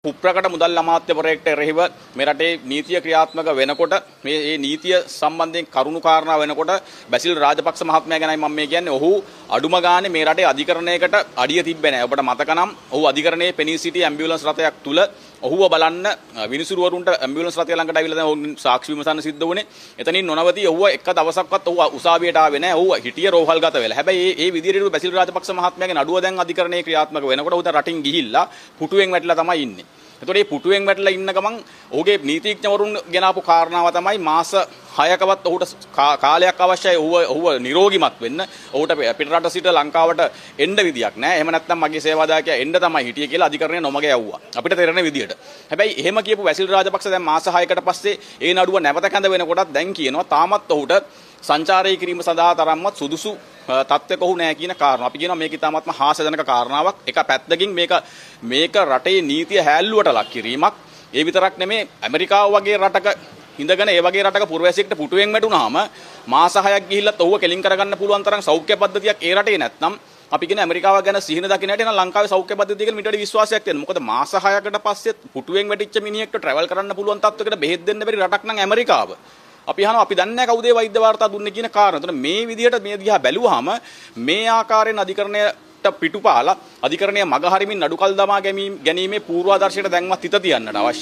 උප්‍රකට මුදල් අමාත්‍යවරයෙක්ට එරෙහිව මේ රටේ නීතිය ක්‍රියාත්මක වෙනකොට මේ නීතිය සම්බන්ධයෙන් කරුණු කාරණා වෙනකොට බැසිල් රාජපක්ෂ මහත්මයා ගැනයි මම මේ කියන්නේ. ඔහු අඩුම ගානේ මේ රටේ අධිකරණයකට අඩිය තිබ්බේ නැහැ. ඔබට මතක නම් ඔහු අධිකරණයේ පෙනී සිටි ඇම්බියුලන්ස් රථයක් තුල ඔහුව බලන්න විනිසුරුවරුන්ට ඇම්බියුලන්ස් රථය ළඟට ඇවිල්ලා දැන් ඔවුන් සාක්ෂි විමසන්න සිද්ධ වුණේ. එතනින් නොනවති ඔහුව එක දවසක්වත් ඔහු උසාවියට ආවේ නැහැ. ඔහු හිටිය රෝහල්ගත වෙලා. හැබැයි මේ විදිහට බැසිල් රාජපක්ෂ මහත්මයාගේ නඩුව දැන් අධිකරණයේ ක්‍රියාත්මක වෙනකොට ඔහු දැන් රටින් ගිහිල්ලා පුටුවෙන් වැටිලා තමයි ඉන්නේ. එතකොට මේ පුටුවෙන් වැටලා ඉන්න ගමන් ඔහුගේ නීතිඥවරුන් ගෙනාපු කාරණාව තමයි මාස 6කවත් ඔහුට කාලයක් අවශ්‍යයි ඔහුව නිරෝගිමත් වෙන්න. ඔහුට පිටරට සිට ලංකාවට එන්න විදියක් නැහැ. එහෙම නැත්නම් මගේ සේවාදායකයා එන්න තමයි හිටියේ කියලා අධිකරණය නොමග යවුවා. අපිට තේරෙන විදියට. හැබැයි එහෙම කියපු බැසිල් රාජපක්ෂ දැන් මාස 6කට පස්සේ ඒ නඩුව නැවත කැඳ වෙනකොටත් දැන් කියනවා තාමත් ඔහුට සංචාරය කිරීම සඳහා තරම්වත් සුදුසු තත්ත්වයක ඔහු නැහැ කියන කාරණා. අපි කියනවා මේක ඉතාමත්ම හාස්‍යජනක කාරණාවක්. එක පැත්තකින් මේක රටේ නීතිය හැල්ලුවට ලක් කිරීමක්. ඒ විතරක් නෙමේ ඇමරිකාව වගේ රටක ඉඳගෙන ඒ වගේ රටක පුරවැසියෙක්ට පුටුවෙන් වැටුනහම මාස 6ක් ගිහිල්ලත් ඔහුව කෙලින් කරගන්න පුළුවන් තරම් සෞඛ්‍ය පද්ධතියක් ඒ රටේ නැත්නම් අපි කියන ඇමරිකාව ගැන සිහින දකින්න හැටි නම් ලංකාවේ සෞඛ්‍ය පද්ධතිය කියලා මිට වඩා විශ්වාසයක් තියෙනවා. මොකද මාස 6කට පස්සේ පුටුවෙන් වැටිච්ච මිනිහෙක්ට ට්‍රැවල් කරන්න පුළුවන් තත්ත්වයකට බෙහෙත් දෙන්න බැරි රටක් නම් ඇමරිකාව. අපි අහනවා අපි දන්නේ නැහැ කවුද ඒ වෛද්‍ය වාර්තා දුන්නේ කියන කාරණා. එතන මේ විදිහට මේ දිහා බැලුවාම මේ ආකාරයෙන් අධිකරණයට පිටුපාලා අධිකරණය මග හරිමින් නඩුකල් දමා ගැනීමේ පූර්වාදර්ශයට දැන්වත් හිත තියන්නට අවශ්‍යයි.